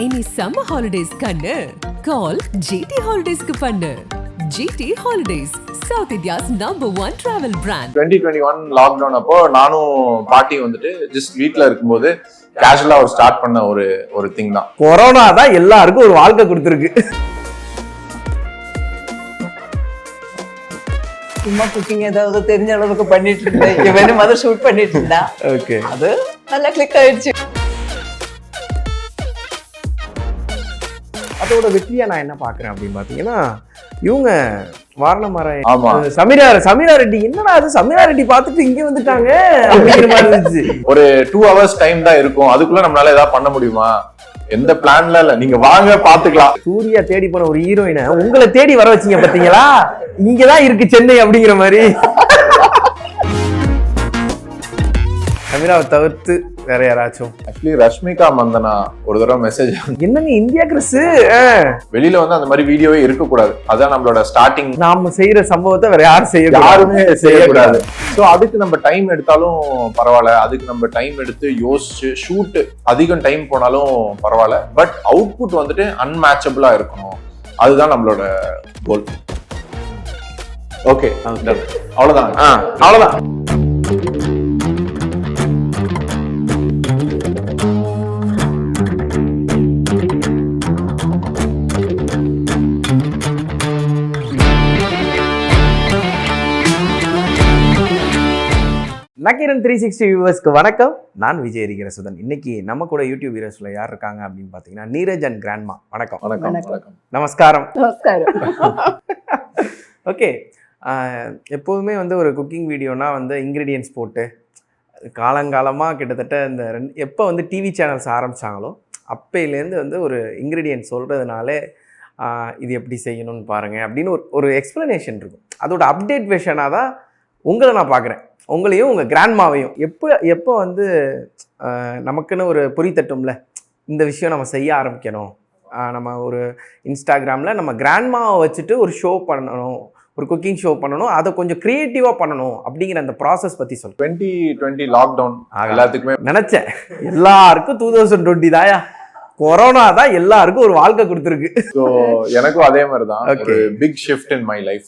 இனி summer holidays கண்ணு கால் GT ஹாலிடேஸ்க்கு பண்ணு. GT Holidays South India's #1 travel brand. 2021 lockdown அப்போ நானும் பாட்டி வந்துட்டு ஜஸ்ட் வீட்ல இருக்கும்போது கேஷுவலா ஒரு ஸ்டார்ட் பண்ண ஒரு திங் தான். கொரோனா தான் எல்லாருக்கும் ஒரு வாழ்க்கை கொடுத்துருக்கு. சும்மா குக்கிங் ஏதாவது தெரிஞ்ச அளவுக்கு பண்ணிட்டு இருந்தேன். இவனும் அதை ஷூட் பண்ணிட்டு இருந்தா. ஓகே, அது நல்லா கிளிக் ஆயிடுச்சு. அதோட வெற்றியா நான் என்ன பாக்குறேன் அப்படின்னு பாத்தீங்கன்னா, இவங்க வாரணமாரா ஆமா, சமீரா ரெட்டி, என்னடா அது சமீரா ரெட்டி பார்த்துட்டு இங்க வந்துட்டாங்க அப்படிங்கிற மாதிரி இருந்துச்சு. ஒரு 2 hours டைம் தான் இருக்கும், அதுக்குள்ள நம்மளால ஏதாவது பண்ண முடியுமா? எந்த பிளான்ல இல்ல, நீங்க வாங்க பாத்துக்கலாம். சூர்யா தேடி போன ஒரு ஹீரோயினை உங்களை தேடி வர வச்சீங்க பாத்தீங்களா? இங்கதான் இருக்கு சென்னை அப்படிங்கிற மாதிரி. சமீராவை தவிர்த்து வேற யாராச்சும்? ஆக்சுவலி ரஷ்மிகா மந்தனா ஒரு தடவை மெசேஜ், என்னங்க இந்தியா கிறிஸ் வெளியில வந்து அந்த மாதிரி வீடியோவே இருக்கக்கூடாது, அதான் நம்மளோட ஸ்டார்டிங். நாம செய்யற சம்பவத்தை வேற யாருமே செய்யக்கூடாது. ஸோ அதுக்கு நம்ம டைம் எடுத்தாலும் பரவாயில்ல, அதுக்கு நம்ம டைம் எடுத்து யோசிச்சு ஷூட் அதிகம் டைம் போனாலும் பரவாயில்ல, பட் அவுட்புட் வந்துட்டு அன்மேட்சபிளா இருக்கணும், அதுதான் நம்மளோட கோல். ஓகே, அவ்வளவுதான். அவ்வளவுதான். நக்கீரன் 360 வியூவர்ஸ்க்கு வணக்கம். நான் விஜய் ஹரிஹரசுதன். இன்னைக்கு நம்ம கூட யூடியூப் வீரர்ஸ்ல யார் இருக்காங்க அப்படின்னு பாத்தீங்கன்னா, நீரஜ் அண்ட் கிராண்ட்மா. வணக்கம். வணக்கம். நமஸ்காரம். நமஸ்காரம். ஓகே, எப்போதுமே வந்து ஒரு குக்கிங் வீடியோனா வந்து இன்க்ரீடியன்ஸ் போட்டு காலங்காலமாக கிட்டத்தட்ட இந்த எப்போ வந்து டிவி சேனல்ஸ் ஆரம்பித்தாங்களோ அப்பையிலேருந்து வந்து ஒரு இன்க்ரீடியன்ஸ் சொல்கிறதுனாலே இது எப்படி செய்யணும்னு பாருங்கள் அப்படின்னு ஒரு எக்ஸ்ப்ளனேஷன் இருக்கும். அதோட அப்டேட் வெர்ஷனாக தான் உங்களை நான் பார்க்குறேன், உங்களையும் உங்கள் கிராண்ட்மாவையும். எப்போ வந்து நமக்குன்னு ஒரு பொறி தட்டும்ல, இந்த விஷயம் நம்ம செய்ய ஆரம்பிக்கணும், நம்ம ஒரு இன்ஸ்டாகிராமில் நம்ம கிராண்ட்மாவை வச்சுட்டு ஒரு ஷோ பண்ணணும், ஒரு குக்கிங் ஷோ பண்ணணும், அதை கொஞ்சம் க்ரியேட்டிவாக பண்ணணும் அப்படிங்கிற அந்த ப்ராசஸ் பற்றி சொல்லு. 2020 லாக்டவுன் எல்லாத்துக்குமே நினச்சேன், எல்லாருக்கும் 2020 தாயா, கொரோனா தான் எல்லாருக்கும் ஒரு வாழ்க்கை கொடுத்துருக்கு. ஸோ எனக்கும் அதே மாதிரி தான் ஒரு big shift in my life.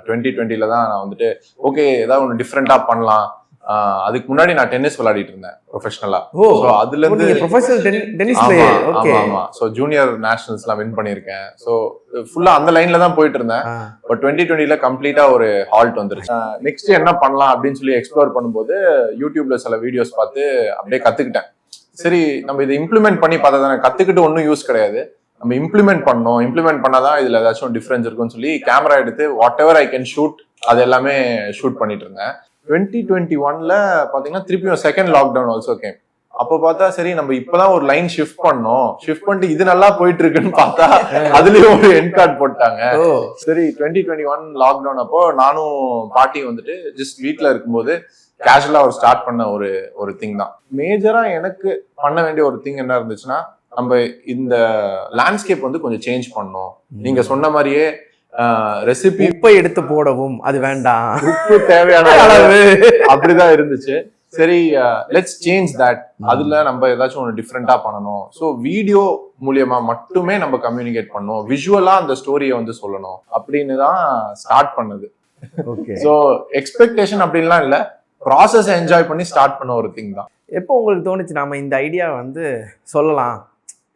2020ல தான் நான் வந்துட்டு ஓகே ஏதாவது ஒன்று டிஃப்ரெண்டா பண்ணலாம். அதுக்கு முன்னாடி நான் டென்னிஸ் விளையாடிட்டு இருந்தேன் ப்ரொஃபஷனலா. ஸோ அதுல இருந்து ப்ரொஃபஷனல் டென்னிஸ் பிளேயர். ஓகே, ஆமா. ஸோ ஜூனியர் நேஷனல்ஸ்லாம் வின் பண்ணியிருக்கேன். ஸோ ஃபுல்லா அந்த லைன்ல தான் போயிட்டு இருந்தேன். பட் 2020ல கம்ப்ளீட்டா ஒரு ஹால்ட் வந்துருச்சு. நெக்ஸ்ட் என்ன பண்ணலாம் அப்படின்னு சொல்லி எக்ஸ்ப்ளோர் பண்ணும்போது யூடியூப்ல சில வீடியோஸ் பார்த்து அப்படியே கத்துக்கிட்டேன். சரி, நம்ம இதை இம்ப்ளிமெண்ட் பண்ணி பார்த்தா தானே, கத்துக்கிட்டு ஒன்றும் யூஸ் கிடையாது, நம்ம இம்ப்ளிமெண்ட் பண்ணணும், இம்ப்ளிமெண்ட் பண்ணாதான் இதுல ஏதாச்சும் டிஃபரன்ஸ் இருக்கும்னு சொல்லி கேமரா எடுத்து what ever I can shoot அது எல்லாமே ஷூட் பண்ணிட்டு இருந்தேன். 2021ல பாத்தீங்கன்னா திருப்பியும் செகண்ட் லாக்டவுன் ஆல்சோ கேம். அப்போ பார்த்தா சரி நம்ம இப்பதான் ஒரு லைன் ஷிஃப்ட் பண்ணோம், ஷிஃப்ட் பண்ணிட்டு இது நல்லா போயிட்டு இருக்குன்னு பார்த்தா அதுலயும் ஒரு எண்ட் கார்டு போட்டாங்க. சரி, 2021 லாக்டவுன் அப்போ நானும் பாட்டி வந்துட்டு ஜஸ்ட் வீட்ல இருக்கும்போது கேஷுவலா ஒரு ஸ்டார்ட் பண்ண ஒரு திங் தான். மேஜரா எனக்கு பண்ண வேண்டிய ஒரு திங் என்ன இருந்துச்சுன்னா, நம்ம இந்த லேண்ட்ஸ்கேப் வந்து கொஞ்சம் சேஞ்ச் பண்ணணும். நீங்க சொன்ன மாதிரியே ரெசிபி உப்பை எடுத்து போடவும் அது வேண்டாம், உப்பு தேவையான அளவு அப்படிதான் இருந்துச்சு. சரி, லெட்ஸ் சேஞ்ச் தட். அதுல நம்ம ஏதாச்சும் ஒன்று டிஃப்ரெண்டா பண்ணணும். ஸோ வீடியோ மூலியமா மட்டுமே நம்ம கம்யூனிகேட் பண்ணணும், விஷுவலா அந்த ஸ்டோரியை வந்து சொல்லணும் அப்படின்னு தான் ஸ்டார்ட் பண்ணது. ஸோ எக்ஸ்பெக்டேஷன் அப்படின்லாம் இல்லை, ப்ராசஸ் என்ஜாய் பண்ணி ஸ்டார்ட் பண்ண ஒரு திங் தான். எப்போ உங்களுக்கு தோணுச்சு நாம இந்த ஐடியா வந்து சொல்லலாம்,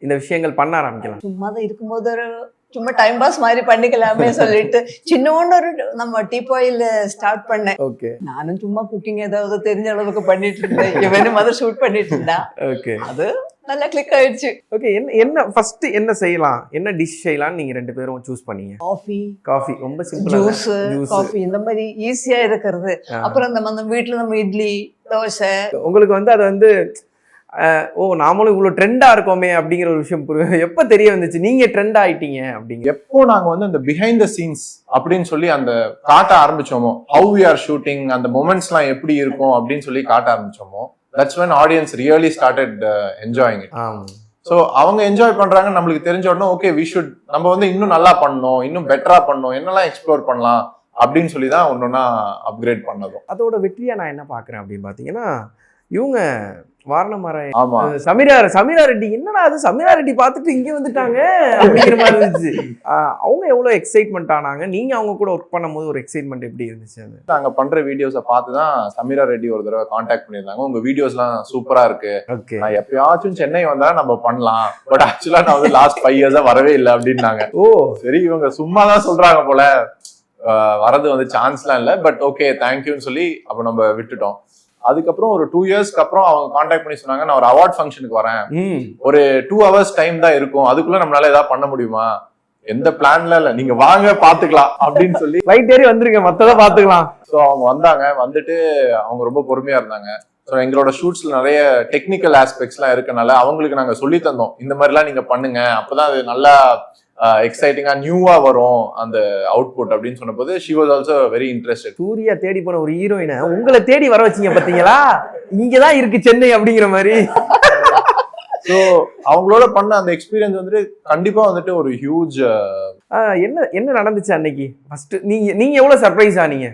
இந்த விஷயங்கள் பண்ண ஆரம்பிக்கலாம்? சும்மா தான் இருக்கும்போது ஒரு சும்மா டைம் பாஸ் மாதிரி பண்ணிக்கலாமே சொல்லிட்டு சின்னோண்டு ஒரு நம்ம டீபாயில் ஸ்டார்ட் பண்ணேன். ஓகே, நானும் சும்மா குக்கிங் ஏதாவது தெரிஞ்ச அளவுக்கு பண்ணிட்டு இருந்தேன். இவனும் அதை ஷூட் பண்ணிட்டு இருந்தா. ஓகே, அது நல்லா கிளிக் ஆயிடுச்சு. ஓகே, என்ன ஃபர்ஸ்ட் என்ன செய்யலாம், என்ன டிஷ் செய்யலாம் நீங்க ரெண்டு பேரும் சூஸ் பண்ணீங்க? காஃபி ரொம்ப சிம்பிள், ஜூஸ், காஃபி இந்த மாதிரி ஈஸியா இருக்கிறது. அப்புறம் நம்ம வீட்டுல நம்ம இட்லி தோசை. உங்களுக்கு வந்து அது வந்து நாமளும் இவ்வளவு ட்ரெண்டா இருக்கோமே அப்படிங்கிற ஒரு விஷயம் எப்ப தெரிய வந்துச்சு நீங்க ட்ரெண்ட் ஆயிட்டீங்க அப்படிங்க? எப்போ நாங்க வந்து அந்த பிஹைண்ட் த சீன்ஸ் அப்படின்னு சொல்லி அந்த காட்ட ஆரம்பிச்சோமோ, ஹவ் வி ஆர் ஷூட்டிங், அந்த மொமெண்ட்ஸ் எல்லாம் எப்படி இருக்கும் அப்படின்னு சொல்லி காட்ட ஆரம்பிச்சோமோ, that's when audience really started enjoying it. So அவங்க என்ஜாய் பண்றாங்க, நம்மளுக்கு தெரிஞ்ச உடனே ஓகே வி ஷுட், நம்ம வந்து இன்னும் நல்லா பண்ணணும், இன்னும் பெட்டரா பண்ணணும், என்னெல்லாம் எக்ஸ்ப்ளோர் பண்ணலாம் அப்படின்னு சொல்லி தான் ஒன்னொன்னா அப்கிரேட் பண்ணதும். அதோட வெற்றியா நான் என்ன பாக்குறேன் அப்படின்னு பாத்தீங்கன்னா, இவங்க வாரணமாராயண் ஆமா சமீரா ரெட்டி, என்னடா அது சமீரா ரெட்டி பார்த்துட்டு இங்கே வந்துட்டாங்க அப்படிங்கிற மாதிரி இருந்துச்சு. அவங்க எவ்வளோ எக்ஸைட்மெண்ட் ஆனாங்க, நீங்க அவங்க கூட ஒர்க் பண்ணும்போது ஒரு எக்ஸைட்மெண்ட் எப்படி இருந்துச்சு? அது நாங்க பண்ற வீடியோஸை பார்த்து தான் சமீரா ரெட்டி ஒரு தடவை கான்டாக்ட் பண்ணியிருந்தாங்க. உங்க வீடியோஸ்லாம் சூப்பரா இருக்கு, ஓகே நான் எப்பயாச்சும் சென்னை வந்தா நம்ம பண்ணலாம், பட் ஆக்சுவலா நான் வந்து லாஸ்ட் 5 இயர்ஸா வரவே இல்லை அப்படின்னாங்க. ஓ சரி இவங்க சும்மா தான் சொல்றாங்க போல, வரது வந்து சான்ஸ்லாம் இல்லை, பட் ஓகே தேங்க்யூன்னு சொல்லி அப்ப நம்ம விட்டுட்டோம். அதுக்கப்புறம் ஒரு 2 இயர்ஸ்க்கு அப்புறம் அவங்க கான்டாக்ட் பண்ணி சொன்னாங்க, நான் ஒரு அவார்ட் ஃபங்க்ஷனுக்கு வரேன், ஒரு 2 hours டைம் தான் இருக்கும், அதுக்குள்ள நம்மளால ஏதாவது பண்ண முடியுமா? எந்த பிளான்ல இல்ல, நீங்க வாங்க பாத்துக்கலாம் அப்படின்னு சொல்லி லைட் ஏறி வந்துருங்க, மத்தத பாத்துக்கலாம். ஸோ அவங்க வந்தாங்க, வந்துட்டு அவங்க ரொம்ப பொறுமையா இருந்தாங்க. ஸோ எங்களோட ஷூட்ஸ்ல நிறைய டெக்னிக்கல் ஆஸ்பெக்ட்ஸ்லாம் இருக்கனால அவங்களுக்கு நாங்க சொல்லி தந்தோம், இந்த மாதிரிலாம் நீங்க பண்ணுங்க, அப்பதான் அது நல்லா எக்ஸைட்டிங்கா நியூவா வரும் அந்த அவுட்புட் அப்படின்னு சொன்னபோது she was also very interested. Surya தேடி போன ஒரு ஹீரோயினை உங்களை தேடி வர வச்சீங்க பாத்தீங்களா, இங்கதான் இருக்கு சென்னை அப்படிங்கிற மாதிரி. ஸோ அவங்களோட பண்ண அந்த எக்ஸ்பீரியன்ஸ் வந்துட்டு கண்டிப்பா வந்துட்டு ஒரு ஹியூஜ். என்ன நடந்துச்சு அன்னைக்கு ஃபர்ஸ்ட்? நீங்க எவ்வளவு சர்ப்ரைஸ் ஆனீங்க?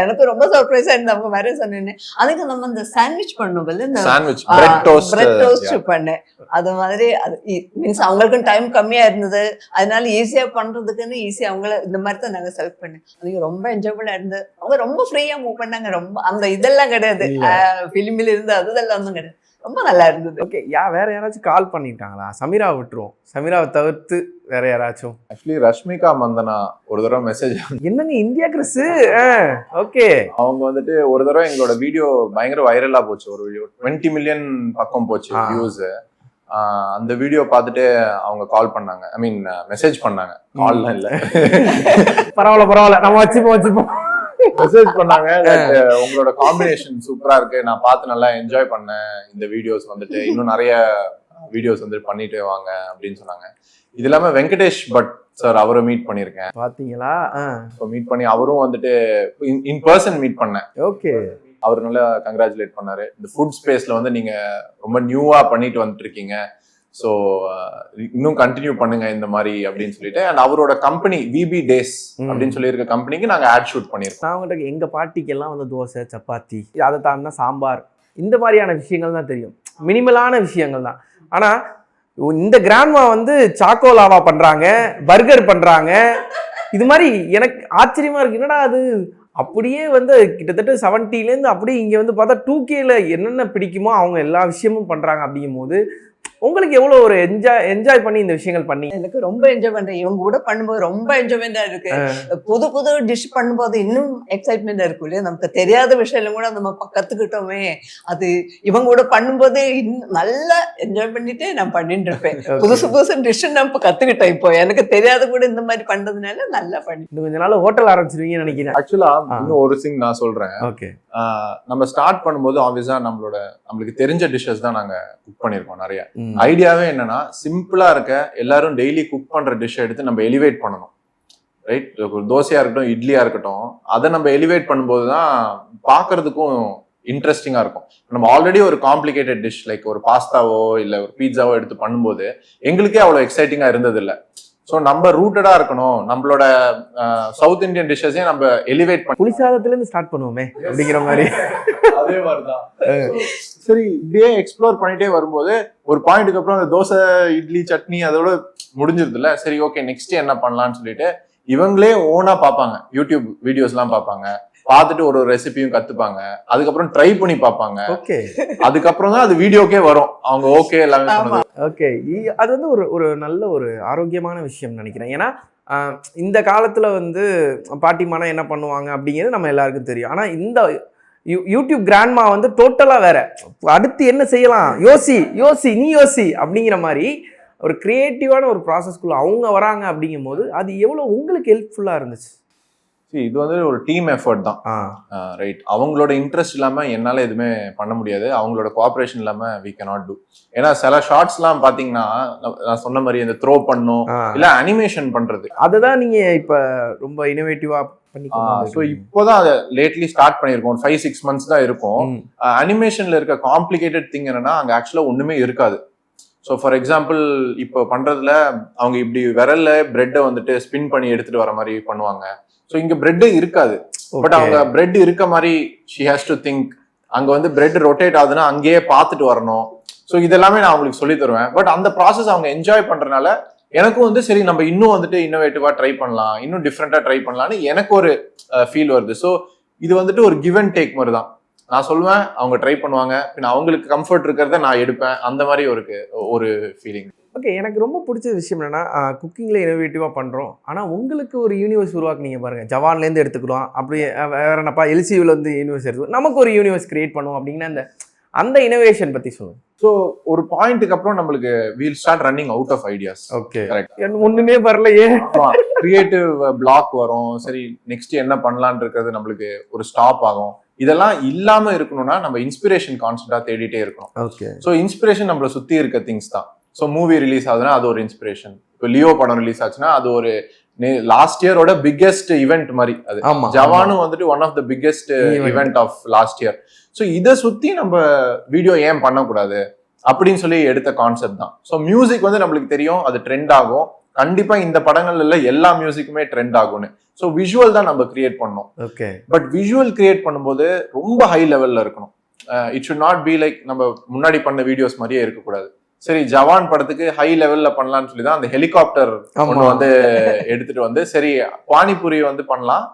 எனக்கு ரொம்ப சர்ப்ரைஸா இருந்து அவங்க வேற சொன்னேன்னு. அதுக்கு நம்ம இந்த சாண்ட்விச் பண்ணுவோம்ல, இந்த சாண்ட்விச் பிரெட் டோஸ்ட் பண்ணேன். அது மாதிரி அது மீன்ஸ் அவங்களுக்கும் டைம் கம்மியா இருந்தது, அதனால ஈஸியா பண்றதுக்குன்னு ஈஸியா அவங்கள இந்த மாதிரி தான் நாங்க செலக்ட் பண்ணேன். அது ரொம்ப என்ஜாயபிளா இருந்து அவங்க ரொம்ப ஃப்ரீயா மூவ் பண்ணாங்க. ரொம்ப அந்த இதெல்லாம் கிடையாது, பிலிமில இருந்து அதெல்லாம் ஒன்றும் கிடையாது, ரொம்ப நல்லா இருந்தது. ஓகே, வேற யாராச்சும் கால் பண்ணிட்டாங்களா? சமீராவை விட்டுருவோம், சமீராவை தவிர்த்து வேற யாராச்சும்? ஆக்சுவலி ரஷ்மிகா மந்தனா ஒரு தடவை மெசேஜ், என்னங்க இந்தியா கிறிஸ், ஓகே அவங்க வந்துட்டு ஒரு தடவை எங்களோட வீடியோ பயங்கர வைரலா போச்சு, ஒரு வீடியோ 20 மில்லியன் பக்கம் போச்சு வியூஸ். அந்த வீடியோ பார்த்துட்டு அவங்க கால் பண்ணாங்க, ஐ மீன் மெசேஜ் பண்ணாங்க, கால்லாம் இல்ல. பரவாயில்ல நம்ம வச்சுப்போம் மெசேஜ் பண்ணாங்க, உங்களோட காம்பினேஷன் சூப்பரா இருக்கு, நான் பார்த்து நல்லா என்ஜாய் பண்ணேன், இந்த வீடியோஸ் வந்துட்டு இன்னும் நிறைய வீடியோஸ் வந்து பண்ணிட்டு வாங்க அப்படின்னு சொன்னாங்க. இது இல்லாம வெங்கடேஷ் பட் சார் அவரை மீட் பண்ணிருக்கேன், பாத்தீங்களா? மீட் பண்ணி அவரும் வந்துட்டு இன் பர்சன் மீட் பண்ணேன். ஓகே, அவர் நல்லா கங்க்ராச்சுலேட் பண்ணாரு. இந்த ஃபுட் ஸ்பேஸ்ல வந்து நீங்க ரொம்ப நியூவா பண்ணிட்டு வந்துட்டு இருக்கீங்க, ஸோ இன்னும் கண்டினியூ பண்ணுங்க இந்த மாதிரி அப்படின்னு சொல்லிட்டு. அண்ட் அவரோட கம்பெனி விபி டேஸ் அப்படின்னு சொல்லி இருக்க கம்பெனிக்கு நாங்க ஆட் ஷூட் பண்ணிருக்கோம். நான் அவங்ககிட்ட எங்க பாட்டிக்கெல்லாம் வந்து தோசை சப்பாத்தி, அதை தாண்டினா சாம்பார், இந்த மாதிரியான விஷயங்கள் தான் தெரியும், மினிமலான விஷயங்கள் தான். ஆனா இந்த கிராண்ட்மா வந்து சாக்கோலாவா பண்றாங்க, பர்கர் பண்றாங்க, இது மாதிரி எனக்கு ஆச்சரியமா இருக்கு. என்னடா அது அப்படியே வந்து கிட்டத்தட்ட 70லேருந்து அப்படியே இங்கே வந்து பார்த்தா 2Kல என்னென்ன பிடிக்குமோ அவங்க எல்லா விஷயமும் பண்ணுறாங்க. அப்படிங்கும் போது உங்களுக்கு எவ்வளோ ஒரு என்ஜாய் பண்ணி இந்த விஷயங்கள் பண்ணி? எனக்கு ரொம்ப என்ஜாய் பண்றேன், இவங்க கூட பண்ணும்போது ரொம்ப என்ஜாய்மெண்டா இருக்கு. புது டிஷ் பண்ணும்போது இன்னும் எக்ஸைட்மெண்டா இருக்கும் இல்லையா, நமக்கு தெரியாத விஷயம் கூட நம்ம கத்துக்கிட்டோமே, அது இவங்க கூட பண்ணும்போது இன்னும் நல்லா என்ஜாய் பண்ணிட்டு நான் பண்ணிட்டு இருப்பேன். புதுசு டிஷ் நம்ம கத்துக்கிட்டேன். இப்போ எனக்கு தெரியாத கூட இந்த மாதிரி பண்றதுனால நல்லா பண்ணி இன்னும் கொஞ்ச நாள் ஹோட்டல் ஆரம்பிச்சிருவீங்கன்னு நினைக்கிறேன். ஆக்சுவலா இன்னும் ஒரு திங் நான் சொல்றேன். ஓகே, நம்ம ஸ்டார்ட் பண்ணும்போது ஆப்வியஸா நம்மளுக்கு தெரிஞ்ச டிஷ்ஷஸ் தான் நாங்க குக் பண்ணிருக்கோம். நிறைய ஐடியாவே என்னன்னா, சிம்பிளா இருக்க எல்லாரும் டெய்லி குக் பண்ற டிஷ் எடுத்து நம்ம எலிவேட் பண்ணணும், ரைட்? தோசையா இருக்கட்டும், இட்லியா இருக்கட்டும், அதை நம்ம எலிவேட் பண்ணும்போது தான் பாக்குறதுக்கும் இன்ட்ரெஸ்டிங்கா இருக்கும். நம்ம ஆல்ரெடி ஒரு காம்ப்ளிகேட்டட் டிஷ் லைக் ஒரு பாஸ்தாவோ இல்ல ஒரு பீட்சாவோ எடுத்து பண்ணும்போது எங்களுக்கே அவ்வளவு எக்ஸைட்டிங்கா இருந்தது இல்லை. ஸோ நம்ம ரூட்டடா இருக்கணும், நம்மளோட சவுத் இந்தியன் டிஷ்ஷஸே நம்ம எலிவேட் பண்ணி புளிசாதத்துல இருந்து ஸ்டார்ட் பண்ணுவோமே அப்படிங்கிற மாதிரி. அதே மாதிரிதான். சரி, இப்படியே எக்ஸ்ப்ளோர் பண்ணிட்டே வரும்போது ஒரு பாயிண்ட்டுக்கு அப்புறம் அந்த தோசை இட்லி சட்னி அதோட முடிஞ்சிருது இல்ல. சரி ஓகே, நெக்ஸ்ட் என்ன பண்ணலாம்னு சொல்லிட்டு இவங்களே ஓனா பார்ப்பாங்க, யூடியூப் வீடியோஸ் எல்லாம் பார்ப்பாங்க, பார்த்துட்டு ஒரு ரெசிபியும் கத்துப்பாங்க, அதுக்கப்புறம் ட்ரை பண்ணி பார்ப்பாங்க. ஓகே, அதுக்கப்புறம் தான் அது வீடியோக்கே வரும். அவங்க ஓகே எல்லாமே சொன்னது. ஓகே, அது வந்து ஒரு நல்ல ஒரு ஆரோக்கியமான விஷயம் நினைக்கிறேன். ஏன்னா இந்த காலத்துல வந்து பாட்டிமானா என்ன பண்ணுவாங்க அப்படிங்கிறது நம்ம எல்லாருக்கும் தெரியும். ஆனா இந்த யூடியூப் கிராண்ட்மா வந்து டோட்டலா வேற, அடுத்து என்ன செய்யலாம், யோசி அப்படிங்கிற மாதிரி ஒரு கிரியேட்டிவான ஒரு ப்ராசஸ்க்குள்ள அவங்க வராங்க. அப்படிங்கும் போது அது எவ்வளவு உங்களுக்கு ஹெல்ப்ஃபுல்லா இருந்துச்சு? இது வந்து ஒரு டீம் எஃபர்ட் தான், ரைட்? அவங்களோட இன்ட்ரெஸ்ட் இல்லாம என்னால எதுவுமே பண்ண முடியாது, அவங்களோட கோஆபரேஷன் இல்லாம we cannot do. ஏன்னா சில ஷார்ட்ஸ் எல்லாம் பாத்தீங்கன்னா நான் சொன்ன மாதிரி இந்த த்ரோ பண்ணும் இல்ல அனிமேஷன் பண்றது, அதுதான் நீங்க இப்ப ரொம்ப இனோவேட்டிவா ஸோ இப்போதான் அதை லேட்லி ஸ்டார்ட் பண்ணியிருக்கோம். 5-6 months தான் இருக்கும். அனிமேஷன்ல இருக்க காம்ப்ளிகேட்டட் திங் என்னன்னா அங்க ஆக்சுவலா ஒண்ணுமே இருக்காது. ஸோ ஃபார் எக்ஸாம்பிள் இப்போ பண்றதுல அவங்க இப்படி விரல்ல பிரெட்டை வந்துட்டு ஸ்பின் பண்ணி எடுத்துட்டு வர மாதிரி பண்ணுவாங்க. ஸோ இங்க பிரெட் இருக்காது, பட் அவங்க பிரெட் இருக்க மாதிரி she has to think அங்க வந்து பிரெட் ரொட்டேட் ஆகுதுன்னா அங்கேயே பார்த்துட்டு வரணும். ஸோ இதெல்லாமே நான் அவங்களுக்கு சொல்லி தருவேன். பட் அந்த ப்ராசஸ் அவங்க என்ஜாய் பண்றதுனால எனக்கும் வந்து சரி நம்ம இன்னும் வந்துட்டு இன்னோவேட்டிவா ட்ரை பண்ணலாம், இன்னும் டிஃப்ரெண்டா ட்ரை பண்ணலாம்னு எனக்கு ஒரு ஃபீல் வருது. ஸோ இது வந்துட்டு ஒரு கிவ் அண்ட் டேக் மாதிரி தான். நான் சொல்லுவேன், அவங்க ட்ரை பண்ணுவாங்க, பின்ன அவங்களுக்கு கம்ஃபர்ட் இருக்கிறத நான் எடுப்பேன். அந்த மாதிரி ஒரு ஃபீலிங். ஓகே, எனக்கு ரொம்ப பிடிச்ச விஷயம் என்னன்னா குக்கிங்கில் இனோவேட்டிவாக பண்ணுறோம். ஆனால் உங்களுக்கு ஒரு யூனிவர்ஸ் உருவாக்குனீங்க பாருங்கள். ஜவான்லேருந்து எடுத்துக்கிறோம், அப்படி வேற என்னப்பா எல்சியூவில் வந்து யூனிவர்ஸ் எடுத்துக்கணும், நமக்கு ஒரு யூனிவர்ஸ் கிரியேட் பண்ணுவோம் அப்படின்னா அந்த இனோவேஷன் பற்றி சொல்லுங்கள். ஸோ ஒரு பாயிண்ட்டுக்கு அப்புறம் நம்மளுக்கு we'll start running out of ideas. Okay, correct. ஒன்றுமே வரலையே, கிரியேட்டிவ் பிளாக் வரும். சரி நெக்ஸ்ட் என்ன பண்ணலான் இருக்கிறது நம்மளுக்கு ஒரு ஸ்டாப் ஆகும். இதெல்லாம் இல்லாம இருக்கணும்னா நம்ம இன்ஸ்பிரேஷன் கான்ஸ்டன்டா தேடிட்டே இருக்கணும். ஓகே, ஸோ இன்ஸ்பிரேஷன் நம்மள சுத்தி இருக்க திங்ஸ் தான். ஸோ மூவி ரிலீஸ் ஆகுதுன்னா அது ஒரு இன்ஸ்பிரேஷன். இப்போ லியோ படம் ரிலீஸ் ஆச்சுன்னா அது ஒரு லாஸ்ட் இயரோட பிக்கெஸ்ட் இவெண்ட் மாதிரி. அது ஜவானும் வந்துட்டு one of the biggest event of last year. So இதை சுத்தி நம்ம வீடியோ ஏன் பண்ணக்கூடாது அப்படின்னு சொல்லி எடுத்த கான்செப்ட் தான். ஸோ மியூசிக் வந்து நம்மளுக்கு தெரியும் அது ட்ரெண்ட் ஆகும். கண்டிப்பா இந்த படங்கள்ல எல்லா மியூசிக்குமே ட்ரெண்ட் ஆகும்னு. ஸோ விஷுவல் தான் நம்ம கிரியேட் பண்ணோம். ஓகே, பட் விஷுவல் கிரியேட் பண்ணும்போது ரொம்ப ஹை லெவல்ல இருக்கணும். It should not be like நம்ம முன்னாடி பண்ண வீடியோஸ் மாதிரியே இருக்கக்கூடாது. சரி ஜவான் படத்துக்கு ஹை லெவல்ல பண்ணலாம்னு சொல்லி தான் அந்த ஹெலிகாப்டர் ஒன்று வந்து எடுத்துட்டு வந்து சரி பானிபூரி வந்து பண்ணலாம்,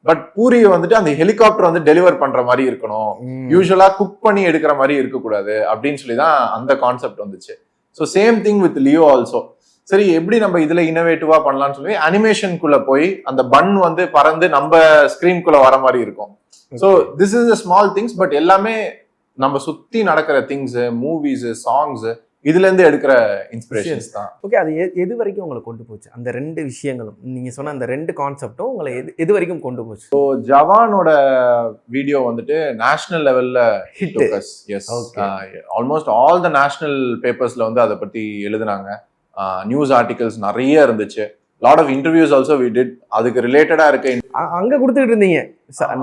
பட் பூரியை வந்துட்டு அந்த ஹெலிகாப்டர் வந்து டெலிவர் பண்ற மாதிரி இருக்கணும், யூஸ்வலா குக் பண்ணி எடுக்கிற மாதிரி இருக்கக்கூடாது அப்படின்னு சொல்லி தான் அந்த கான்செப்ட் வந்துச்சு. So same thing with Leo also. சரி எப்படி நம்ம இதுல இனோவேட்டிவா பண்ணலாம்னு சொல்லி அனிமேஷனுக்குள்ள போய் அந்த பன் வந்து பறந்து நம்ம ஸ்கிரீன்குள்ள வர மாதிரி இருக்கும். So this is the small things, but எல்லாமே நம்ம சுத்தி நடக்கிற திங்ஸ், மூவிஸ், சாங்ஸ், இதுல இருந்து எடுக்கிற இன்ஸ்பிரேஷன்ஸ் தான். ஓகே, அது எது வரைக்கும் உங்களை கொண்டு போச்சு? அந்த ரெண்டு விஷயங்களும் நீங்க சொன்ன அந்த ரெண்டு கான்செப்டும் உங்களை எது வரைக்கும் கொண்டு போச்சு? ஸோ ஜவானோட வீடியோ வந்துட்டு நேஷனல் லெவல்ல hit. Yes, almost all the national பேப்பர்ஸ்ல வந்து அதை பத்தி எழுதுனாங்க. நியூஸ் ஆர்டிகல்ஸ் நிறைய இருந்துச்சு. Lot of interviews also we did. அதுக்கு ரிலேட்டடா இருக்க அங்க கொடுத்துக்கிட்டு இருந்தீங்க,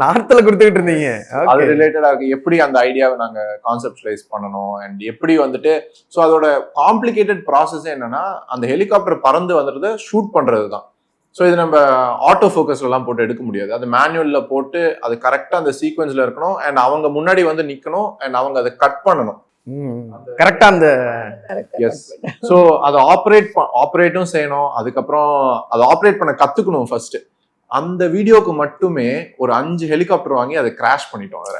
நார்த்ல கொடுத்துக்கிட்டு இருந்தீங்க. அது ரிலேட்டடா இருக்கு எப்படி அந்த ஐடியாவை நாங்க கான்செப்டலைஸ் பண்ணணும் அண்ட் எப்படி வந்துட்டு. ஸோ அதோட காம்ப்ளிகேட்டட் ப்ராசஸ் என்னன்னா அந்த ஹெலிகாப்டர் பறந்து வந்துடுறத ஷூட் பண்றது தான். ஸோ இது நம்ம ஆட்டோ ஃபோக்கஸ்ல எல்லாம் போட்டு எடுக்க முடியாது. அது மேனுவல்ல போட்டு அது கரெக்டா அந்த சீக்வன்ஸ்ல இருக்கணும் அண்ட் அவங்க முன்னாடி வந்து நிக்கணும் அண்ட் அவங்க அதை கட் பண்ணணும் கரெக்டா. அந்த எஸ், ஸோ அதை ஆப்ரேட்டும் செய்யணும். அதுக்கப்புறம் அதை ஆப்ரேட் பண்ண கத்துக்கணும் ஃபர்ஸ்ட். அந்த வீடியோக்கு மட்டுமே ஒரு 5 ஹெலிகாப்டர் வாங்கி அதை கிராஷ் பண்ணிட்டோம் வேற.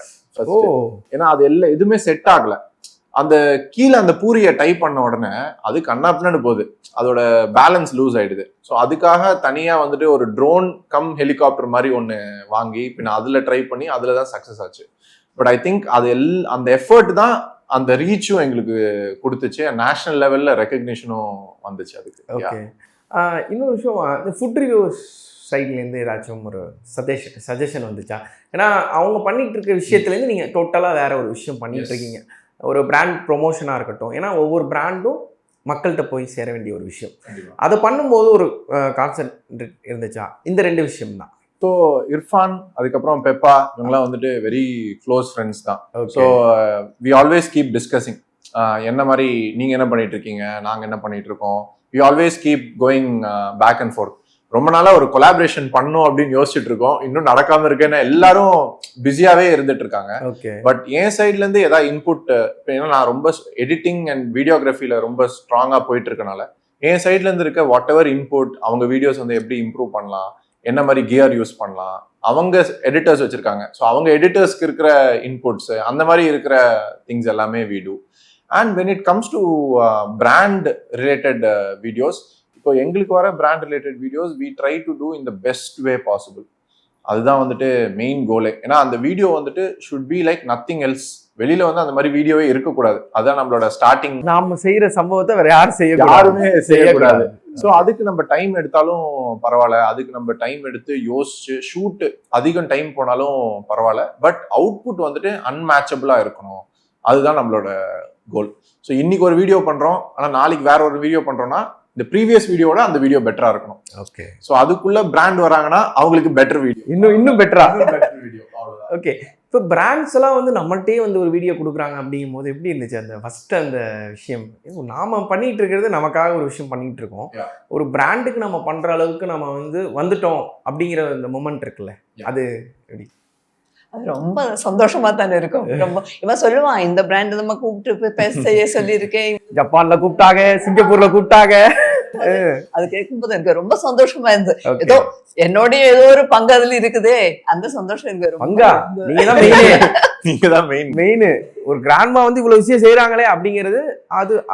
ஏன்னா அது எதுவுமே செட் ஆகல. அந்த கீழே அந்த பூரியை டைப் பண்ண உடனே அது கண்ணாப்பின்னு போகுது, அதோட பேலன்ஸ் லூஸ் ஆயிடுது. ஸோ அதுக்காக தனியா வந்துட்டு ஒரு ட்ரோன் கம் ஹெலிகாப்டர் மாதிரி ஒன்று வாங்கி பின்ன அதுல ட்ரை பண்ணி அதுல தான் சக்சஸ் ஆச்சு. பட் ஐ திங்க் அது அந்த எஃபர்ட் தான் அந்த ரீச்சும் எங்களுக்கு கொடுத்துச்சு. நேஷனல் லெவல்ல ரெக்கக்னிஷனும் வந்துச்சு அதுக்கு. ஓகே, இன்னொரு விஷயம், இந்த ஃபுட் ரிவ்யூஸ் சைட்லேருந்து ஏதாச்சும் ஒரு சஜஷன் வந்துச்சா? ஏன்னா அவங்க பண்ணிட்டு இருக்க விஷயத்துலேருந்து நீங்கள் டோட்டலாக வேற ஒரு விஷயம் பண்ணிட்டு இருக்கீங்க. ஒரு பிராண்ட் ப்ரொமோஷனாக இருக்கட்டும், ஏன்னா ஒவ்வொரு பிராண்டும் மக்கள்கிட்ட போய் சேர வேண்டிய ஒரு விஷயம். அதை பண்ணும்போது ஒரு கான்செப்ட் இருந்துச்சா? இந்த 2 விஷயம் தான். ஸோ இர்ஃபான் அதுக்கப்புறம் பெப்பா இவங்கெல்லாம் வந்துட்டு வெரி க்ளோஸ் ஃப்ரெண்ட்ஸ் தான். So we always keep discussing. என்ன மாதிரி நீங்க என்ன பண்ணிட்டு இருக்கீங்க, நாங்க என்ன பண்ணிட்டு இருக்கோம். We always keep going back and forth. ரொம்ப நாளா ஒரு கொலாபரேஷன் பண்ணும் அப்படின்னு யோசிச்சுட்டு இருக்கோம். இன்னும் நடக்காம இருக்குன்னா எல்லாரும் பிஸியாவே இருந்துட்டு இருக்காங்க. பட் என் சைட்ல இருந்து ஏதாவது இன்புட், ஏன்னா நான் ரொம்ப எடிட்டிங் அண்ட் வீடியோகிராஃபில ரொம்ப ஸ்ட்ராங்கா போயிட்டு இருக்கனால என் சைட்ல இருந்து இருக்க வாட் எவர் இன்புட், அவங்க வீடியோஸ் வந்து எப்படி இம்ப்ரூவ் பண்ணலாம், என்ன மாதிரி கியர் யூஸ் பண்ணலாம், அவங்க எடிட்டர்ஸ் வச்சிருக்காங்க. ஸோ அவங்க எடிட்டர்ஸ்க்கு இருக்கிற இன்புட்ஸ், அந்த மாதிரி இருக்கிற திங்ஸ் எல்லாமே we do. And when it comes to brand related videos, இப்போ எங்களுக்கு வர brand related videos we try to do in the best way possible. அதுதான் வந்துட்டு மெயின் கோலே. ஏன்னா அந்த வீடியோ வந்துட்டு should be like nothing else. வெளியில வந்து அந்த மாதிரி வீடியோவே இருக்கக்கூடாது. அதுதான் நம்மளோட ஸ்டார்டிங். நாம செய்யற சம்பவத்தை வேற யாருமே செய்யக்கூடாது. ஸோ அதுக்கு நம்ம டைம் எடுத்தாலும் பரவாயில்ல, அதுக்கு நம்ம டைம் எடுத்து யோசிச்சு ஷூட் அதிகம் டைம் போனாலும் பரவாயில்ல, பட் அவுட்புட் வந்துட்டு அன்மேட்சபிளா இருக்கணும். அதுதான் நம்மளோட கோல். ஸோ இன்னைக்கு ஒரு வீடியோ பண்றோம், ஆனா நாளைக்கு வேற ஒரு வீடியோ பண்றோம்னா இந்த ப்ரீவியஸ் வீடியோட அந்த வீடியோ பெட்டரா இருக்கணும். ஓகே, ஸோ அதுக்குள்ள பிராண்ட் வராங்கன்னா அவங்களுக்கு பெட்டர் வீடியோ, இன்னும் பெட்டரா வீடியோ. ஓகே, இப்போ பிராண்ட்ஸ் எல்லாம் வந்து நம்மள்கிட்டயே வந்து ஒரு வீடியோ கொடுக்குறாங்க அப்படிங்கும் போது எப்படி இருந்துச்சு அந்த ஃபர்ஸ்ட் அந்த விஷயம்? நாம பண்ணிட்டு இருக்கிறது நமக்காக ஒரு விஷயம் பண்ணிட்டு இருக்கோம், ஒரு பிராண்டுக்கு நம்ம பண்ற அளவுக்கு நம்ம வந்துட்டோம் அப்படிங்கிற அந்த மொமெண்ட் இருக்குல்ல, அது எப்படி? அது ரொம்ப சந்தோஷமா தானே இருக்கும். ரொம்ப இவன் சொல்லுவான், இந்த பிராண்ட் நம்ம கூப்பிட்டு போய் பேச செய்ய சொல்லியிருக்கேன், ஜப்பான்ல கூப்பிட்டாங்க, சிங்கப்பூர்ல கூப்பிட்டாங்க. அது கேட்கும்போது எனக்கு ரொம்ப சந்தோஷமா இருந்தது. ஏதோ என்னோடய ஏதோ ஒரு பங்கு அதுல இருக்குதே, அந்த சந்தோஷம் எனக்கு பங்கா. நீங்க தான் மெயின். ஒரு கிராண்ட்மா வந்து இவ்வளவு விஷயம் செய்யறாங்களே அப்படிங்கிறது,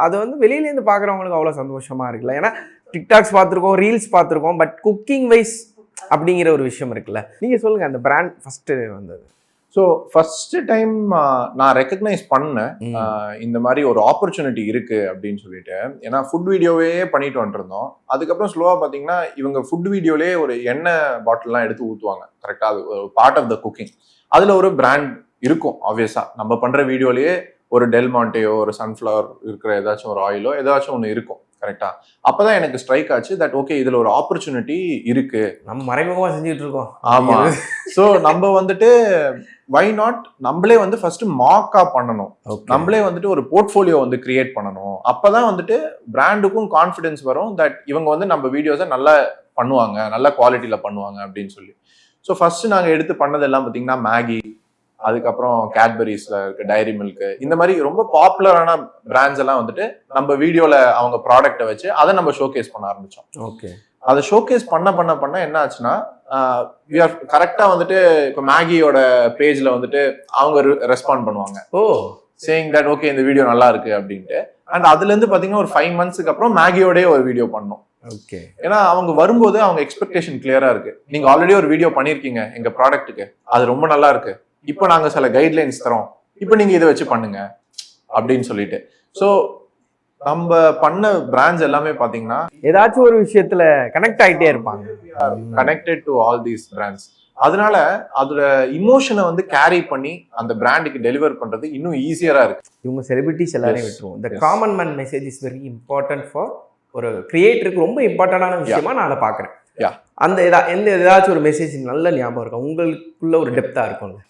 அது வந்து வெளியில இருந்து பாக்குறவங்களுக்கு அவ்வளவு சந்தோஷமா இருக்குல்ல. ஏன்னா டிக்டாக்ஸ் பார்த்துருக்கோம், ரீல்ஸ் பார்த்துருக்கோம், பட் குக்கிங் வைஸ் அப்படிங்கிற ஒரு விஷயம் இருக்குல்ல. நீங்க சொல்லுங்க, அந்த பிராண்ட் ஃபர்ஸ்ட் வந்தது. ஸோ ஃபர்ஸ்ட் டைம் நான் ரெக்கக்னைஸ் பண்ணேன் இந்த மாதிரி ஒரு ஆப்பர்ச்சுனிட்டி இருக்கு அப்படின்னு சொல்லிட்டு. ஏன்னா ஃபுட் வீடியோவே பண்ணிட்டு வந்துருந்தோம். அதுக்கப்புறம் ஸ்லோவா பார்த்தீங்கன்னா இவங்க ஃபுட் வீடியோலேயே ஒரு எண்ணெய் பாட்டில்லாம் எடுத்து ஊற்றுவாங்க. கரெக்டாக அது ஒரு பார்ட் ஆஃப் த குக்கிங். அதில் ஒரு பிராண்ட் இருக்கும் ஆப்வியஸா. நம்ம பண்ற வீடியோலயே ஒரு டெல்மாண்டேயோ ஒரு சன்ஃப்ளவர் இருக்கிற ஏதாச்சும் ஒரு ஆயிலோ ஏதாச்சும் ஒன்று இருக்கும். கரெக்டா? அப்பதான் எனக்கு ஸ்ட்ரைக் ஆச்சு தட் ஓகே இதுல ஒரு ஆப்பர்ச்சுனிட்டி இருக்கு. நம்ம மறைமுகமா செஞ்சுட்டு இருக்கோம். ஆமா. சோ நம்ம வந்துட்டு வை நாட் நம்மளே வந்து ஃபர்ஸ்ட் மாக்கா பண்ணணும். நம்மளே வந்துட்டு ஒரு போர்ட்ஃபோலியோ வந்து கிரியேட் பண்ணணும். அப்பதான் வந்துட்டு பிராண்டுக்கும் கான்ஃபிடன்ஸ் வரும் தட் இவங்க வந்து நம்ம வீடியோஸை நல்லா பண்ணுவாங்க, நல்ல குவாலிட்டியில பண்ணுவாங்க அப்படின்னு சொல்லி. ஸோ ஃபர்ஸ்ட் நாங்க எடுத்து பண்ணதெல்லாம் பார்த்தீங்கன்னா மேகி, அதுக்கப்புறம் கேட்பரிஸ்ல இருக்கு, டைரி மில்க், இந்த மாதிரி ரொம்ப பாப்புலரான பிராண்ட்ஸ் எல்லாம் வந்துட்டு நம்ம வீடியோல அவங்க ப்ராடக்ட்டை வச்சு அதை நம்ம ஷோகேஸ் பண்ண ஆரம்பிச்சோம். ஓகே. அதை ஷோகேஸ் பண்ண என்ன ஆச்சுன்னா கரெக்டா வந்துட்டு இப்போ மேகியோட பேஜ்ல வந்துட்டு அவங்க ரெஸ்பாண்ட் பண்ணுவாங்க. சேயிங் தட் ஓகே இந்த வீடியோ நல்லா இருக்கு அப்படின்ட்டு. அண்ட் அதுல இருந்து பாத்தீங்கன்னா ஒரு 5 monthsக்கு அப்புறம் மேகியோடய ஒரு வீடியோ பண்ணோம். ஓகே. ஏன்னா அவங்க வரும்போது அவங்க எக்ஸ்பெக்டேஷன் கிளியரா இருக்கு. நீங்க ஆல்ரெடி ஒரு வீடியோ பண்ணிருக்கீங்க எங்க ப்ராடக்ட்டுக்கு, அது ரொம்ப நல்லா இருக்கு, இப்போ நாங்க சில கைட்லைன்ஸ் தரோம், இப்போ நீங்க இதை வச்சு பண்ணுங்க அப்படின்னு சொல்லிட்டு. ஸோ நம்ம பண்ண பிராண்ட்ஸ் எல்லாமே பாத்தீங்கன்னா ஏதாச்சும் ஒரு விஷயத்துல கனெக்ட் ஆகிட்டே இருப்பாங்க, connected to all these brands. அதனால அதோட இமோஷனை வந்து கேரி பண்ணி அந்த பிராண்டுக்கு டெலிவர் பண்றது இன்னும் ஈஸியரா இருக்கு. இவங்க செலிபிரிட்டிஸ் எல்லாரையும் விட்டுருவோம். இந்த common man message is very important for ஒரு கிரியேட்டருக்கு. ரொம்ப இம்பார்ட்டன்டான விஷயமா நான் அதை பாக்குறேன். அந்த ஏதாச்சும் ஒரு மெசேஜ் நல்ல ஞாபகம் இருக்கும், உங்களுக்குள்ள ஒரு டெப்தா இருக்கும்ல.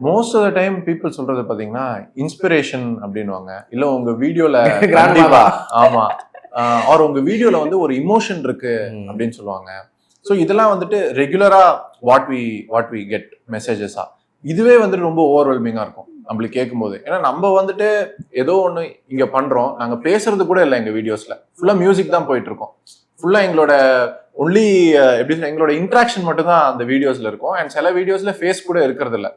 Most of the time people சொல்றது பாத்தீங்கன்னா இன்ஸ்பிரேஷன் அப்படின்னுவாங்க, இல்ல உங்க வீடியோல கண்டிப்பா ஆமா ஆர் உங்க வீடியோல வந்து ஒரு இமோஷன் இருக்கு அப்படின்னு சொல்லுவாங்க. ஸோ இதெல்லாம் வந்துட்டு ரெகுலரா வாட் வி கெட் மெசேஜஸா. இதுவே வந்துட்டு ரொம்ப ஓவர்வெல்மிங்கா இருக்கும் நம்மளுக்கு கேட்கும்போது. ஏன்னா நம்ம வந்துட்டு ஏதோ ஒன்று இங்க பண்றோம், நாங்க பேசுறது கூட இல்லை எங்க வீடியோஸ்ல, ஃபுல்லா மியூசிக் தான் போயிட்டு இருக்கோம். ஃபுல்லா எங்களோட ஒன்லி எப்படி சொல்ல எங்களோட இன்ட்ராக்ஷன் மட்டும் தான் அந்த வீடியோஸ்ல இருக்கும். அண்ட் சில வீடியோஸ்ல ஃபேஸ் கூட இருக்கிறது இல்லை,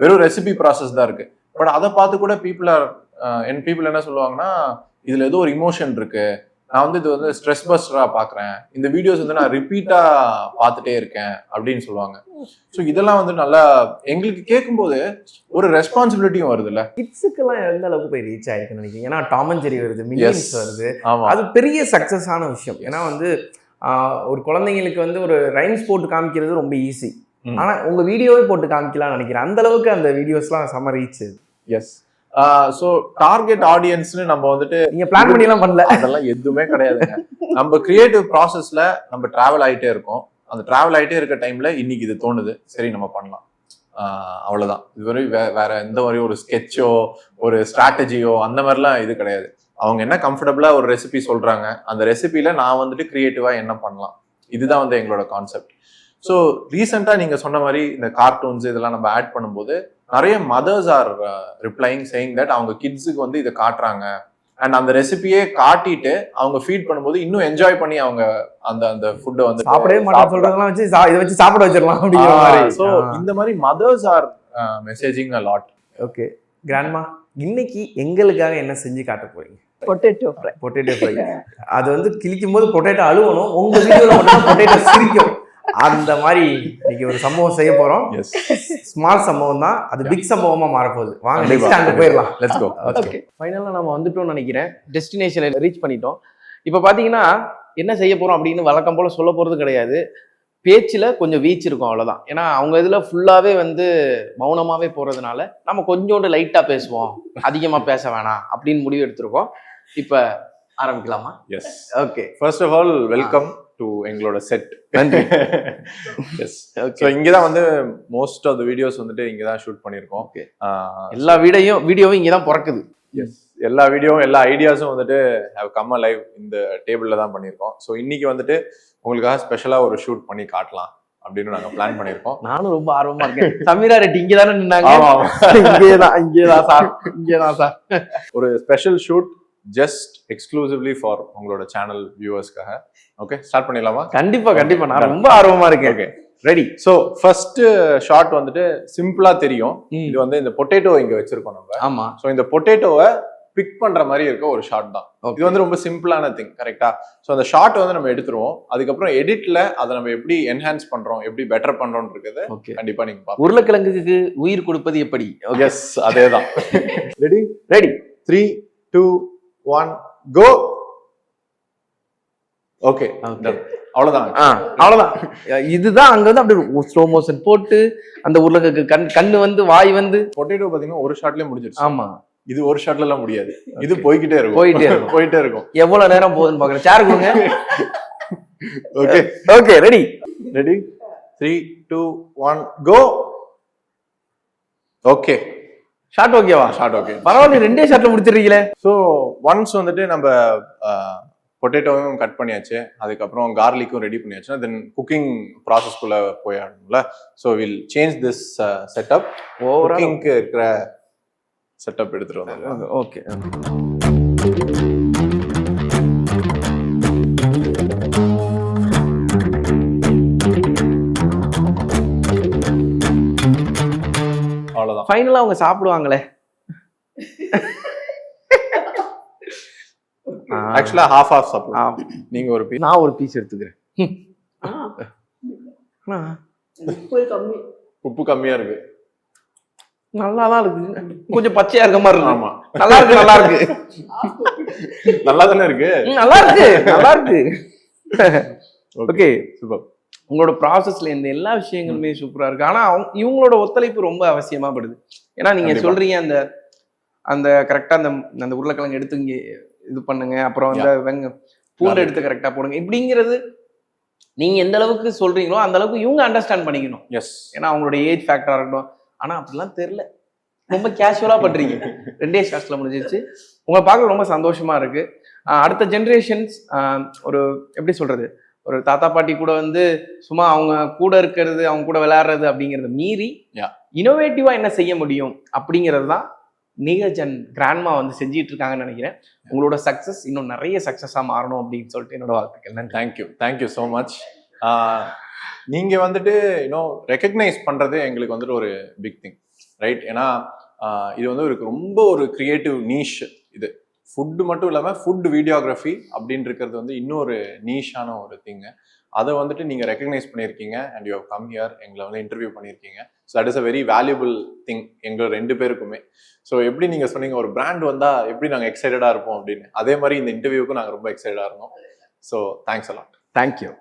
வெறும் ரெசிபி ப்ராசஸ் தான் இருக்கு. பட் அதை பார்த்து கூட பீப்புள் என்ன சொல்லுவாங்கன்னா இதுல ஏதோ ஒரு இமோஷன் இருக்கு, நான் வந்து இது வந்து ஸ்ட்ரெஸ் பஸ்டரா பாக்குறேன், இந்த வீடியோஸ் வந்து நான் ரிப்பீட்டா பார்த்துட்டே இருக்கேன் அப்படின்னு சொல்லுவாங்க. ஸோ இதெல்லாம் வந்து நல்லா எங்களுக்கு கேட்கும்போது ஒரு ரெஸ்பான்சிபிலிட்டியும் வருது இல்ல. கிட்ஸுக்கெல்லாம் எந்த அளவுக்கு போய் ரீச் ஆயிருக்குன்னு நினைக்கிறீங்க? ஏன்னா டாம் அண்ட் ஜெர்ரி வருது, மில்லியன்ஸ் வருது, அது பெரிய சக்சஸ் ஆன விஷயம். ஏன்னா வந்து ஒரு குழந்தைங்களுக்கு வந்து ஒரு ரைம்ஸ் போட்டு காமிக்கிறது ரொம்ப ஈஸி. ஆனா உங்க வீடியோவே போட்டு காமிக்கலாம்னு நினைக்கிறேன். அந்த அளவுக்கு அந்த வீடியோஸ்லாம் செம ரீச். எஸ். சோ டார்கெட் ஆடியன்ஸ்னு நம்ம வந்துட்டு நீங்க பிளான் பண்ணி எல்லாம் பண்ணல, அதெல்லாம் எதுவுமே கிடையாதுங்க. நம்ம கிரியேட்டிவ் ப்ராசஸ்ல நம்ம டிராவல் ஆயிட்டே இருக்கோம். அந்த டிராவல் ஆயிட்டே இருக்க டைம்ல இன்னைக்கு இது தோணுது, சரி நம்ம பண்ணலாம், அவ்வளவுதான். இதுவரை வேற எந்த மாதிரி ஒரு ஸ்கெட்சோ ஒரு ஸ்ட்ராட்டஜியோ அந்த மாதிரிலாம் இது கிடையாது. அவங்க என்ன கம்ஃபர்டபுளா ஒரு ரெசிபி சொல்றாங்க, அந்த ரெசிபில நான் வந்துட்டு கிரியேட்டிவா என்ன பண்ணலாம், இதுதான் வந்து எங்களோட கான்செப்ட். ஸோ ரீசெண்டா நீங்க சொன்ன மாதிரி இந்த கார்ட்டூன்ஸ் இதெல்லாம் நம்ம ஆட் பண்ணும்போது நிறைய mothers are replying saying that அவங்க கிட்ஸுக்கு வந்து இதை காட்டுறாங்க. அண்ட் அந்த ரெசிபியே காட்டிட்டு அவங்க ஃபீட் பண்ணும்போது இன்னும் என்ஜாய் பண்ணி அவங்க அந்த அந்த ஃபுட்டை வந்து சாப்பிடவே மாட்டாங்க சொல்றதெல்லாம் வச்சு இதை வச்சு சாப்பிட வச்சிடலாம் அப்படிங்கிற மாதிரி. ஸோ இந்த மாதிரி mothers are messaging a lot. Okay grandma, இன்னைக்கு எங்களுக்காக என்ன செஞ்சு காட்ட போறீங்க? Potato fry. Potato fry. அது வந்து கிழிக்கும் போது பொட்டேட்டோ அழுவணும், உங்க வீடியோல மட்டும் பொட்டேட்டோ சிரிக்கும். அந்த மாதிரி இன்னைக்கு ஒரு சம்பவம் செய்ய போறோம். ஸ்மால் சம்பவம் தான், அது பிக் சம்பவமா மாறப்போகுது. வாங்க நெக்ஸ்ட் அங்க போயிடலாம். Let's go. ஓகே, ஃபைனலா நம்ம வந்துட்டோம்னு நினைக்கிறேன், டெஸ்டினேஷனை ரீச் பண்ணிட்டோம். இப்போ பாத்தீங்கன்னா என்ன செய்ய போறோம் அப்படின்னு வழக்கம் போல சொல்ல போறது கிடையாது. பேச்சில் கொஞ்சம் வீச்சு இருக்கும், அவ்வளோதான். ஏன்னா அவங்க இதில் ஃபுல்லாகவே வந்து மௌனமாகவே போகிறதுனால நம்ம கொஞ்சோண்டு லைட்டாக பேசுவோம், அதிகமாக பேச வேணாம் அப்படின்னு முடிவு எடுத்திருக்கோம். இப்போ ஆரம்பிக்கலாமா? Yes. Okay, first of all welcome to எங்களோட செட். நன்றி. எஸ். ஸோ இங்கே தான் வந்து மோஸ்ட் ஆஃப் த வீடியோஸ் வந்துட்டு இங்கே தான் ஷூட் பண்ணியிருக்கோம். ஓகே, எல்லா வீடியோவும் இங்கே தான் பிறக்குது. எஸ், எல்லா வீடியோவும் எல்லா ஐடியாஸும் வந்துட்டு ஹேவ் கம் அ லைவ் இந்த டேபிளில் தான் பண்ணியிருக்கோம். ஸோ இன்னைக்கு வந்துட்டு உங்களுக்காக ஸ்பெஷலாக ஒரு ஷூட் பண்ணி காட்டலாம் அப்படின்னு நாங்க பிளான் பண்ணியிருக்கோம். நானும் ரொம்ப ஆர்வமா இருக்கேன். சமீரா ரெட்டி இங்கே தானே நின்னாங்க? ஆமா. இங்கேதான் சார். ஒரு special shoot just exclusively for உங்களோட சேனல் வியூவர்ஸ்க்காக. ஓகே, ஸ்டார்ட் பண்ணிடலாமா? கண்டிப்பா நான் ரொம்ப ஆர்வமா இருக்கேன். Okay, ready. So first shot வந்துட்டு சிம்பிளா தெரியும். இது வந்து இந்த பொட்டேட்டோ இங்க வச்சிருக்கோம் நம்ம. ஆமா. ஸோ இந்த பொட்டேட்டோவை பிக் பண்ற மாதிரி இருக்க ஒரு ஷாட் தான். இது வந்து ரொம்ப சிம்பிளான திங், கரெக்டா? ஸோ அந்த ஷாட் வந்து நம்ம எடுத்துருவோம். அதுக்கப்புறம் எடிட்ல அதை நம்ம எப்படி என்ஹான்ஸ் பண்றோம், எப்படி பெட்டர் பண்றோம் இருக்கிறது கண்டிப்பா நீங்க பாருங்க. உருளைக்கிழங்குக்கு உயிர் கொடுப்பது எப்படி? எஸ், அதேதான். ரெடி? 3, 2, 1 கோ. ஓகே, அவ்வளவுதான். இதுதான் அங்க வந்து அப்படியே ஸ்லோ மோஷன் போட்டு அந்த உருளைக்கிழங்கு கண்ணு வந்து வாய் வந்து பொட்டேட்டோ பாத்தீங்கன்னா ஒரு ஷாட்லயே முடிஞ்சிருச்சு. ஆமா. இது ஒரு ஷாட்ல எல்லாம் முடியாது. இது போய்கிட்டே இருக்கும். எவ்வளவு நேரம் போகுதுன்னு பாக்குறேன். சேர் கொடுங்க. Okay, ready? 3, 2, 1 go. Okay, shot ஓகேவா? Shot okay. பரவாயில்ல, 2 ஷாட்ல முடிச்சிருக்கீங்களே. ஸோ ஒன்ஸ் வந்துட்டு நம்ம பொட்டேட்டோவும் கட் பண்ணியாச்சு, அதுக்கப்புறம் கார்லிக்கும் ரெடி பண்ணியாச்சுன்னா தென் குக்கிங் ப்ராசஸ்க்குள்ள போயாடணும்ல. So will change this setup. குக்கிங்க்கு இருக்கிற செட்டப் எடுத்துட்டு வந்தாங்க. ஓகே. அவ்வளவுதான். ஃபைனலா அவங்க சாப்பிடுவாங்களே. ஆக்சுவலா half சாப்பிடலாம். நீங்க ஒரு பீஸ், நான் ஒரு பீஸ் எடுத்துக்கிறேன். உப்பு கம்மியா இருக்கு. நல்லாதான் இருக்கு. கொஞ்சம் பச்சையா இருக்க மாதிரி இருக்கு. ஆமா, நல்லா இருக்கு. நல்லா தானே இருக்கு. நல்லா இருக்கு. Okay, super. உங்களோட ப்ராசஸ்ல இந்த எல்லா விஷயங்களுமே சூப்பரா இருக்கு. ஆனா இவங்களோட ஒத்துழைப்பு ரொம்ப அவசியமா படுது. ஏன்னா நீங்க சொல்றீங்க அந்த கரெக்டா அந்த உருளைக்கிழங்கு எடுத்து இங்க இது பண்ணுங்க, அப்புறம் அந்த பூண்டை எடுத்து கரெக்டா போடுங்க. இப்படிங்கிறது நீங்க எந்த அளவுக்கு சொல்றீங்களோ அந்த அளவுக்கு இவங்க அண்டர்ஸ்டாண்ட் பண்ணிக்கணும். எஸ், ஏன்னா அவங்களோட ஏஜ் ஃபேக்டரா இருக்கட்டும். ஆனா அப்படிலாம் தெரியல, ரொம்ப கேஷுவலா பண்றீங்க. 2 ஷாட்ஸ்ல முடிஞ்சிருச்சு. உங்களை பார்க்க ரொம்ப சந்தோஷமா இருக்கு. அடுத்த ஜென்ரேஷன்ஸ் ஒரு எப்படி சொல்றது, ஒரு தாத்தா பாட்டி கூட வந்து சும்மா அவங்க கூட இருக்கிறது, அவங்க கூட விளையாடுறது அப்படிங்கறத மீறி இனோவேட்டிவா என்ன செய்ய முடியும் அப்படிங்கிறது தான் நீரஜ் அண்ட் கிராண்ட்மா வந்து செஞ்சிட்டு இருக்காங்கன்னு நினைக்கிறேன். உங்களோட சக்சஸ் இன்னும் நிறைய சக்சஸா மாறணும் அப்படின்னு சொல்லிட்டு என்னோட வாழ்த்துக்கள். Thank you so much. நீங்க வந்துட்டு இன்னும் ரெக்கக்னைஸ் பண்றது எங்களுக்கு வந்துட்டு ஒரு பிக் திங், ரைட்? ஏன்னா இது வந்து ரொம்ப ஒரு கிரியேட்டிவ் நீஷ். இது ஃபுட்டு மட்டும் இல்லாமல் ஃபுட் வீடியோகிராஃபி அப்படின்னு இருக்கிறது வந்து இன்னொரு நீஷான ஒரு திங்கு. அதை வந்துட்டு நீங்கள் ரெக்கக்னைஸ் பண்ணியிருக்கீங்க and you have come here, எங்களை வந்து இன்டர்வியூ பண்ணியிருக்கீங்க. So that is a very valuable thing எங்கள் 2 பேருக்குமே. ஸோ எப்படி நீங்கள் சொன்னீங்க ஒரு பிராண்ட் வந்தால் எப்படி நாங்கள் எக்ஸைட்டடாக இருப்போம் அப்படின்னு, அதே மாதிரி இந்த இன்டர்வியூக்கும் நாங்கள் ரொம்ப எக்ஸைட்டடாக இருந்தோம். So thanks a lot. தேங்க்யூ.